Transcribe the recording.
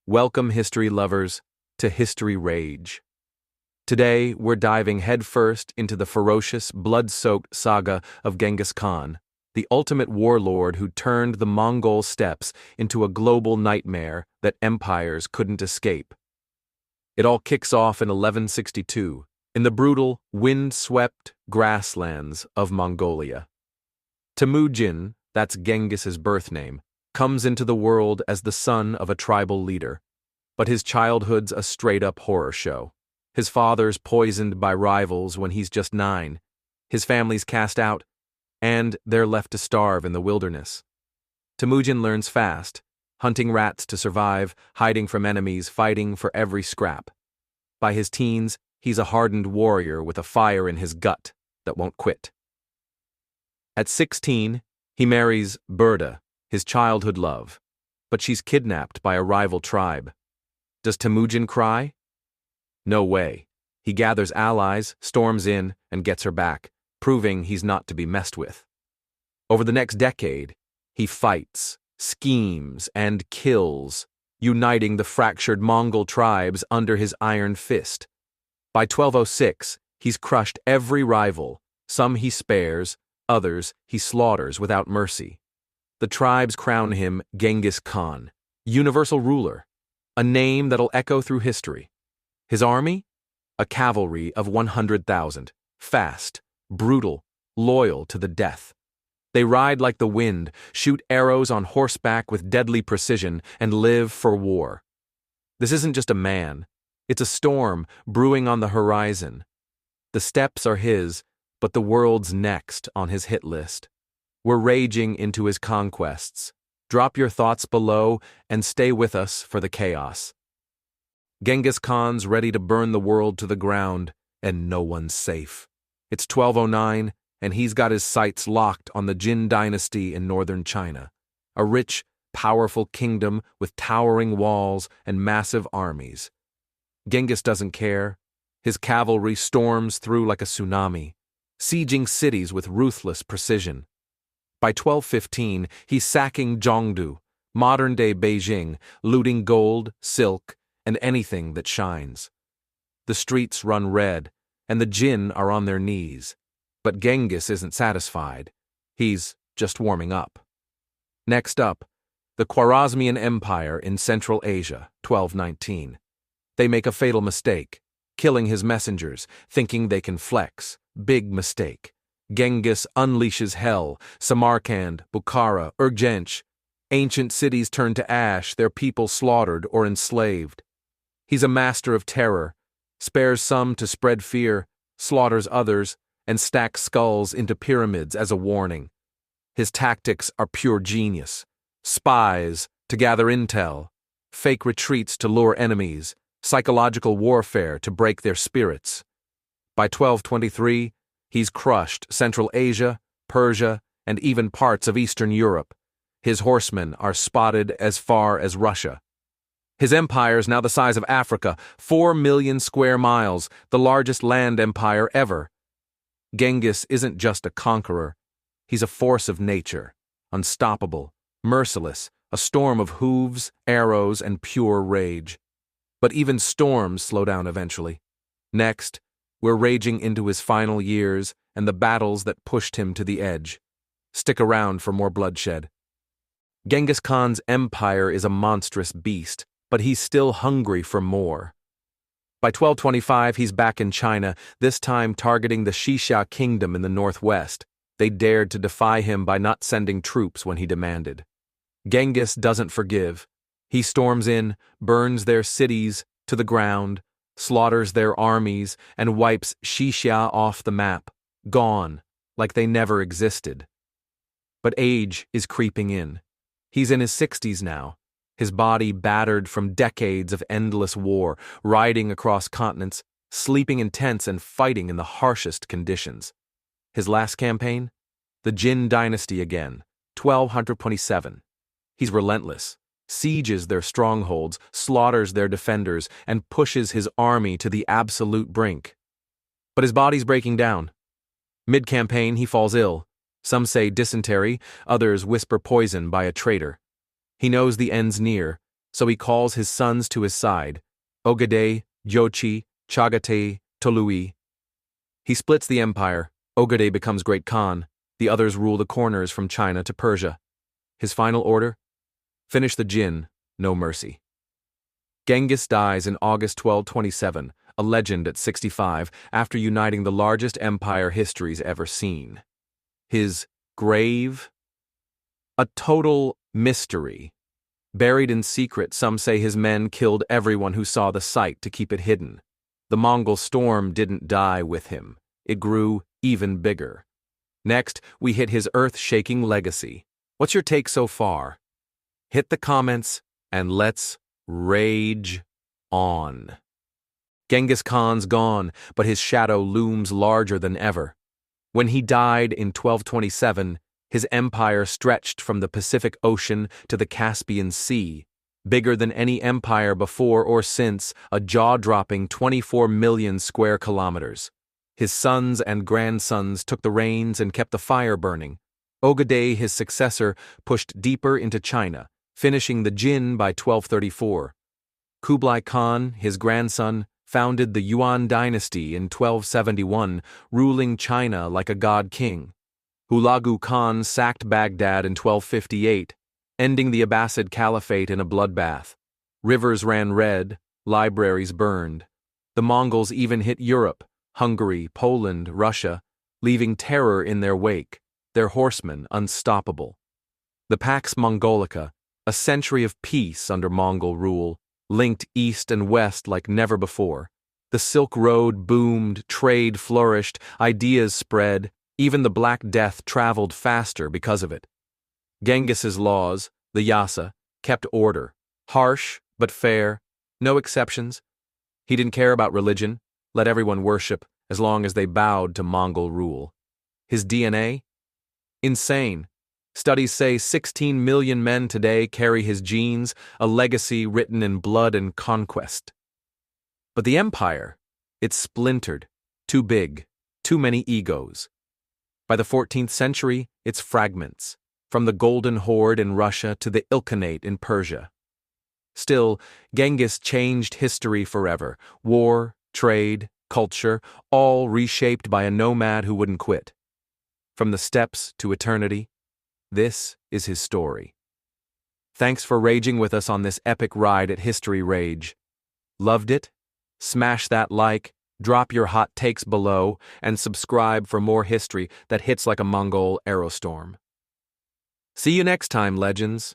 Welcome, history lovers, to History Rage. Today, we're diving headfirst into the ferocious, blood-soaked saga of Genghis Khan, the ultimate warlord who turned the Mongol steppes into a global nightmare that empires couldn't escape. It all kicks off in 1162, in the brutal, wind-swept grasslands of Mongolia. Temujin, that's Genghis's birth name, comes into the world as the son of a tribal leader. But his childhood's a straight-up horror show. His father's poisoned by rivals when he's just 9. His family's cast out, and they're left to starve in the wilderness. Temujin learns fast, hunting rats to survive, hiding from enemies, fighting for every scrap. By his teens, he's a hardened warrior with a fire in his gut that won't quit. At 16, he marries Burda, his childhood love, but she's kidnapped by a rival tribe. Does Temujin cry? No way. He gathers allies, storms in, and gets her back, proving he's not to be messed with. Over the next decade, he fights, schemes, and kills, uniting the fractured Mongol tribes under his iron fist. By 1206, he's crushed every rival. Some he spares, others he slaughters without mercy. The tribes crown him Genghis Khan, universal ruler, a name that'll echo through history. His army? A cavalry of 100,000, fast, brutal, loyal to the death. They ride like the wind, shoot arrows on horseback with deadly precision, and live for war. This isn't just a man. It's a storm brewing on the horizon. The steppes are his, but the world's next on his hit list. We're raging into his conquests. Drop your thoughts below and stay with us for the chaos. Genghis Khan's ready to burn the world to the ground, and no one's safe. It's 1209, and he's got his sights locked on the Jin dynasty in northern China, a rich, powerful kingdom with towering walls and massive armies. Genghis doesn't care. His cavalry storms through like a tsunami, sieging cities with ruthless precision. By 1215, he's sacking Zhongdu, modern-day Beijing, looting gold, silk, and anything that shines. The streets run red, and the Jin are on their knees. But Genghis isn't satisfied. He's just warming up. Next up, the Khwarezmian Empire in Central Asia, 1219. They make a fatal mistake, killing his messengers, thinking they can flex. Big mistake. Genghis unleashes hell. Samarkand, Bukhara, Urgench. Ancient cities turn to ash, their people slaughtered or enslaved. He's a master of terror, spares some to spread fear, slaughters others, and stacks skulls into pyramids as a warning. His tactics are pure genius. Spies to gather intel, fake retreats to lure enemies, psychological warfare to break their spirits. By 1223, he's crushed Central Asia, Persia, and even parts of Eastern Europe. His horsemen are spotted as far as Russia. His empire is now the size of Africa, 4 million square miles, the largest land empire ever. Genghis isn't just a conqueror. He's a force of nature, unstoppable, merciless, a storm of hooves, arrows, and pure rage. But even storms slow down eventually. Next, we're raging into his final years and the battles that pushed him to the edge. Stick around for more bloodshed. Genghis Khan's empire is a monstrous beast, but he's still hungry for more. By 1225, he's back in China, this time targeting the Xixia kingdom in the northwest. They dared to defy him by not sending troops when he demanded. Genghis doesn't forgive. He storms in, burns their cities to the ground, slaughters their armies, and wipes Xixia off the map, gone, like they never existed. But age is creeping in. He's in his 60s now, his body battered from decades of endless war, riding across continents, sleeping in tents and fighting in the harshest conditions. His last campaign? The Jin dynasty again, 1227. He's relentless. Sieges their strongholds, slaughters their defenders, and pushes his army to the absolute brink. But his body's breaking down. Mid-campaign, he falls ill. Some say dysentery, others whisper poison by a traitor. He knows the end's near, So he calls his sons to his side, Ogedei, Jochi, Chagatai, Tolui. He splits the empire. Ogedei becomes Great Khan. The others rule the corners from China to Persia. His final order? Finish the Jin, no mercy. Genghis dies in August 1227, a legend at 65, after uniting the largest empire history's ever seen. His grave? A total mystery. Buried in secret, some say his men killed everyone who saw the site to keep it hidden. The Mongol storm didn't die with him. It grew even bigger. Next, we hit his earth-shaking legacy. What's your take so far? Hit the comments and let's rage on. Genghis Khan's gone, but his shadow looms larger than ever. When he died in 1227, his empire stretched from the Pacific Ocean to the Caspian Sea, bigger than any empire before or since, a jaw-dropping 24 million square kilometers. His sons and grandsons took the reins and kept the fire burning. Ogedei, his successor, pushed deeper into China, finishing the Jin by 1234. Kublai Khan, his grandson, founded the Yuan dynasty in 1271, ruling China like a god-king. Hulagu Khan sacked Baghdad in 1258, ending the Abbasid Caliphate in a bloodbath. Rivers ran red, libraries burned. The Mongols even hit Europe, Hungary, Poland, Russia, leaving terror in their wake, their horsemen unstoppable. The Pax Mongolica, a century of peace under Mongol rule, linked east and west like never before. The Silk Road boomed, trade flourished, ideas spread, even the Black Death traveled faster because of it. Genghis's laws, the Yasa, kept order, harsh but fair, no exceptions. He didn't care about religion, let everyone worship as long as they bowed to Mongol rule. His DNA? Insane. Studies say 16 million men today carry his genes, a legacy written in blood and conquest. But the empire, it's splintered, too big, too many egos. By the 14th century, it's fragments, from the Golden Horde in Russia to the Ilkhanate in Persia. Still, Genghis changed history forever. War, trade, culture, all reshaped by a nomad who wouldn't quit. From the steppes to eternity, this is his story. Thanks for raging with us on this epic ride at History Rage. Loved it? Smash that like, drop your hot takes below, and subscribe for more history that hits like a Mongol aerostorm. See you next time, legends.